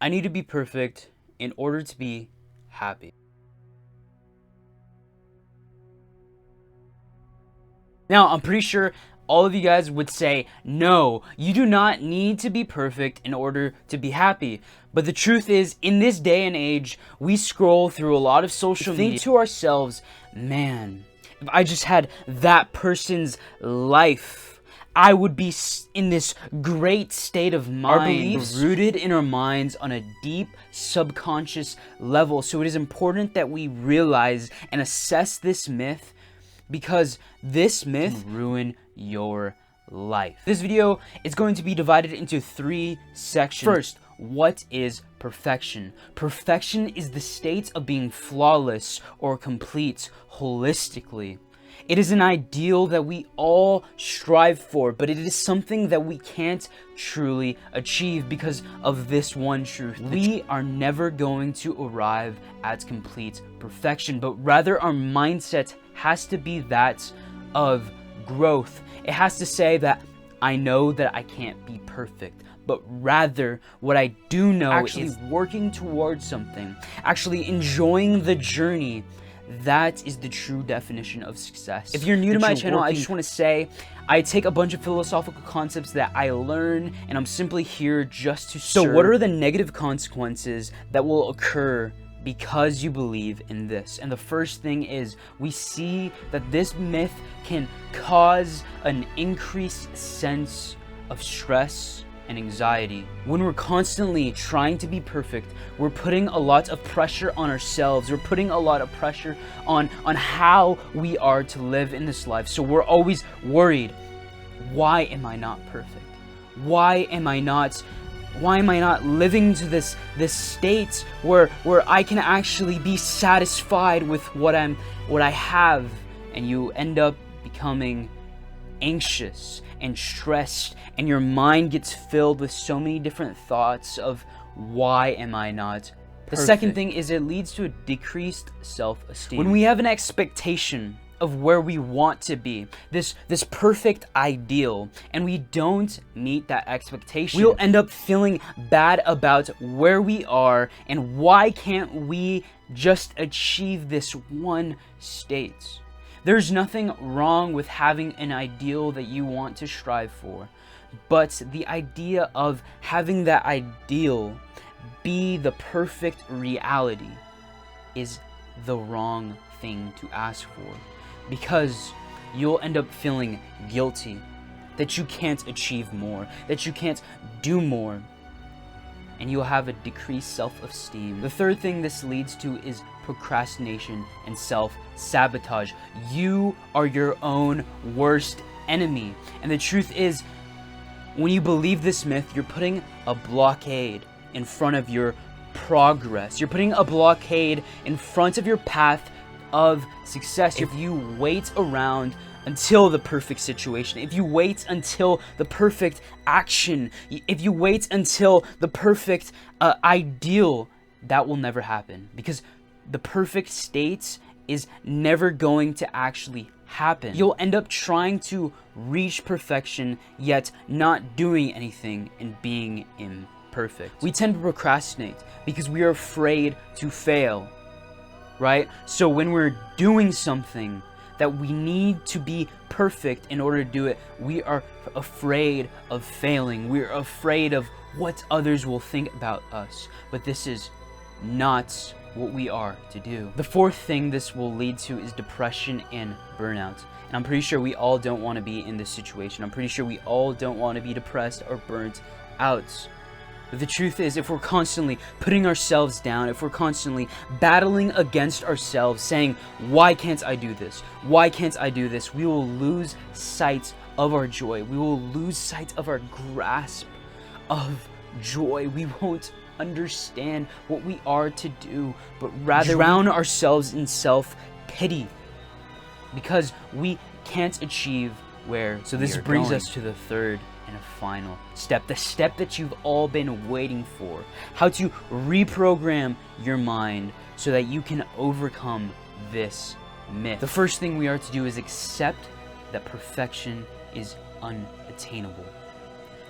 I need to be perfect in order to be happy. Now, I'm pretty sure all of you guys would say, no, you do not need to be perfect in order to be happy. But the truth is, in this day and age, we scroll through a lot of social media. Think to ourselves, man, if I just had that person's life, I would be in this great state of mind. Our beliefs rooted in our minds on a deep subconscious level. So it is important that we realize and assess this myth, because this myth can ruin your life. This video is going to be divided into 3 sections. First, what is perfection? Perfection is the state of being flawless or complete holistically. It is an ideal that we all strive for, but it is something that we can't truly achieve because of this one truth. We are never going to arrive at complete perfection, but rather our mindset has to be that of growth. It has to say that I know that I can't be perfect, but rather what I do know is working towards something, actually enjoying the journey. That is the true definition of success. If you're new to my channel, I just want to say I take a bunch of philosophical concepts that I learn, and I'm simply here just to serve. So what are the negative consequences that will occur because you believe in this? And the first thing is, we see that this myth can cause an increased sense of stress and anxiety. When we're constantly trying to be perfect, we're putting a lot of pressure on ourselves. We're putting a lot of pressure on how we are to live in this life. So we're always worried, why am I not perfect? Why am I not living to this state where I can actually be satisfied with what I have? And you end up becoming anxious and stressed, and your mind gets filled with so many different thoughts of why am I not perfect? The second thing is, it leads to a decreased self-esteem. When we have an expectation of where we want to be, this perfect ideal, and we don't meet that expectation, we'll end up feeling bad about where we are and why can't we just achieve this one state. There's nothing wrong with having an ideal that you want to strive for, but the idea of having that ideal be the perfect reality is the wrong thing to ask for, because you'll end up feeling guilty that you can't achieve more, that you can't do more, and you'll have a decreased self-esteem. The third thing this leads to is procrastination and self-sabotage. You are your own worst enemy. And the truth is, when you believe this myth, you're putting a blockade in front of your progress. You're putting a blockade in front of your path of success. If you wait around until the perfect situation, if you wait until the perfect action, if you wait until the perfect ideal, that will never happen, because the perfect state is never going to actually happen. You'll end up trying to reach perfection, yet not doing anything and being imperfect. We tend to procrastinate because we are afraid to fail, right? So when we're doing something that we need to be perfect in order to do it, we are afraid of failing. We're afraid of what others will think about us. But this is not what we are to do. The fourth thing this will lead to is depression and burnout. And I'm pretty sure we all don't want to be in this situation. I'm pretty sure we all don't want to be depressed or burnt out. But the truth is, if we're constantly putting ourselves down, if we're constantly battling against ourselves, saying, why can't I do this? Why can't I do this? We will lose sight of our joy. We will lose sight of our grasp of joy. We won't understand what we are to do, but rather drown ourselves in self-pity because we can't achieve where so this brings us to the third and a final step, the step that you've all been waiting for: how to reprogram your mind so that you can overcome this myth. The first thing we are to do is accept that perfection is unattainable.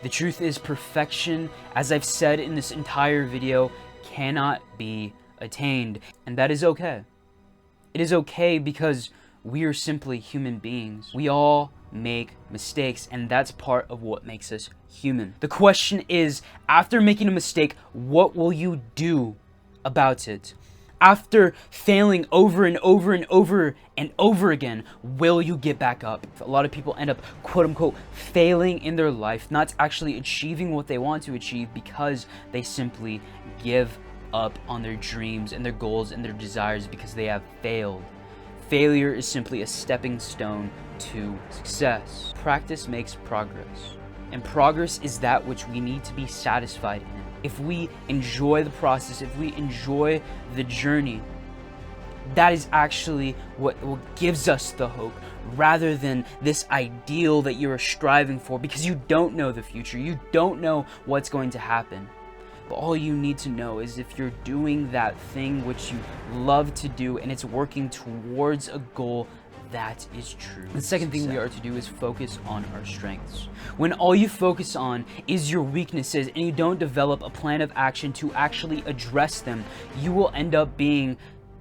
The truth is, perfection, as I've said in this entire video, cannot be attained, and that is okay. It is okay because we are simply human beings. We all make mistakes, and that's part of what makes us human. The question is, after making a mistake, what will you do about it? After failing over and over and over and over again, will you get back up? A lot of people end up, quote unquote, failing in their life, not actually achieving what they want to achieve because they simply give up on their dreams and their goals and their desires because they have failed. Failure is simply a stepping stone to success. Practice makes progress, and progress is that which we need to be satisfied in. If we enjoy the process, if we enjoy the journey, that is actually what gives us the hope, rather than this ideal that you're striving for, because you don't know the future, you don't know what's going to happen. But all you need to know is if you're doing that thing which you love to do and it's working towards a goal, that is true. The second thing we are to do is focus on our strengths. When all you focus on is your weaknesses and you don't develop a plan of action to actually address them, you will end up being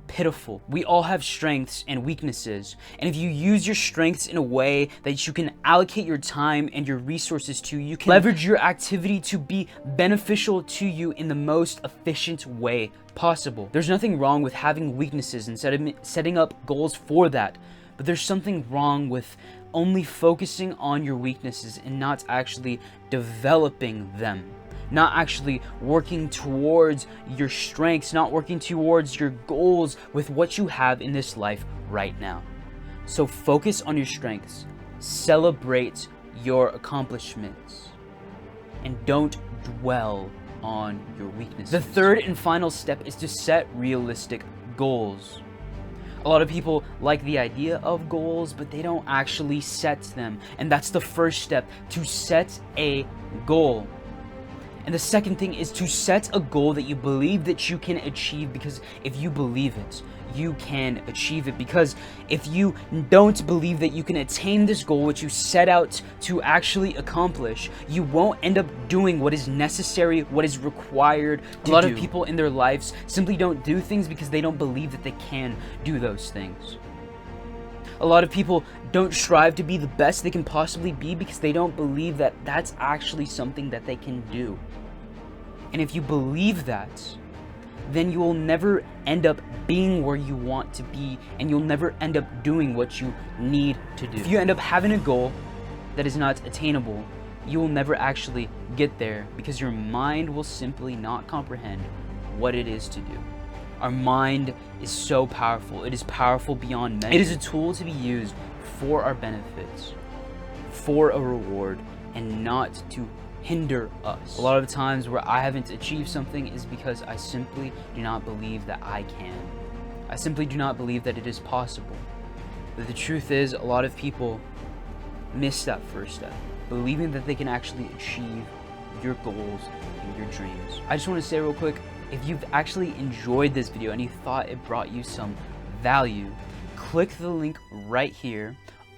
pitiful. We all have strengths and weaknesses, and if you use your strengths in a way that you can allocate your time and your resources to, you can leverage your activity to be beneficial to you in the most efficient way possible. There's nothing wrong with having weaknesses and setting up goals for that, but there's something wrong with only focusing on your weaknesses and not actually developing them. Not actually working towards your strengths, not working towards your goals with what you have in this life right now. So focus on your strengths, celebrate your accomplishments, and don't dwell on your weaknesses. The third and final step is to set realistic goals. A lot of people like the idea of goals, but they don't actually set them. And that's the first step, to set a goal. And the second thing is to set a goal that you believe that you can achieve, because if you believe it, you can achieve it. Because if you don't believe that you can attain this goal which you set out to actually accomplish, you won't end up doing what is necessary, what is required to do. A lot of people in their lives simply don't do things because they don't believe that they can do those things. A lot of people don't strive to be the best they can possibly be because they don't believe that that's actually something that they can do. And if you believe that, then you will never end up being where you want to be, and you'll never end up doing what you need to do. If you end up having a goal that is not attainable, you will never actually get there because your mind will simply not comprehend what it is to do. Our mind is so powerful. It is powerful beyond measure. It is a tool to be used for our benefits, for a reward, and not to hinder us. A lot of the times where I haven't achieved something is because I simply do not believe that I can. I simply do not believe that it is possible. But the truth is, a lot of people miss that first step, believing that they can actually achieve your goals and your dreams. I just want to say real quick, if you've actually enjoyed this video and you thought it brought you some value, click the link right here,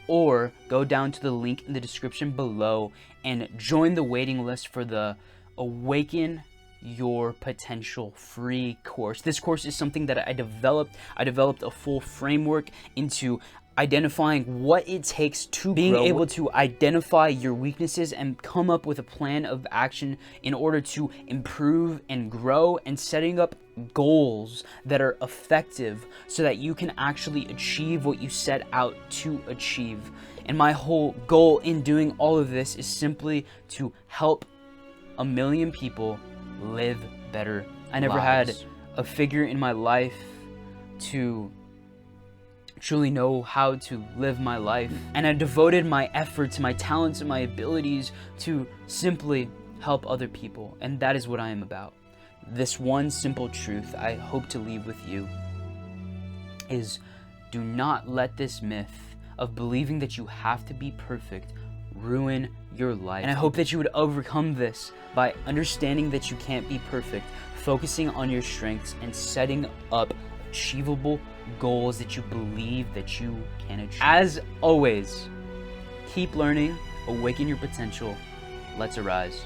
or go down to the link in the description below and join the waiting list for the Awaken Your Potential free course. This course is something that I developed. I developed a full framework into identifying what it takes to being able to identify your weaknesses and come up with a plan of action in order to improve and grow, and setting up goals that are effective so that you can actually achieve what you set out to achieve. And my whole goal in doing all of this is simply to help 1 million people live better. I never had a figure in my life to truly know how to live my life, and I devoted my efforts, my talents, and my abilities to simply help other people, and that is what I am about. This one simple truth I hope to leave with you is, do not let this myth of believing that you have to be perfect ruin your life. And I hope that you would overcome this by understanding that you can't be perfect, focusing on your strengths, and setting up achievable goals that you believe that you can achieve. As always, keep learning, awaken your potential, let's arise.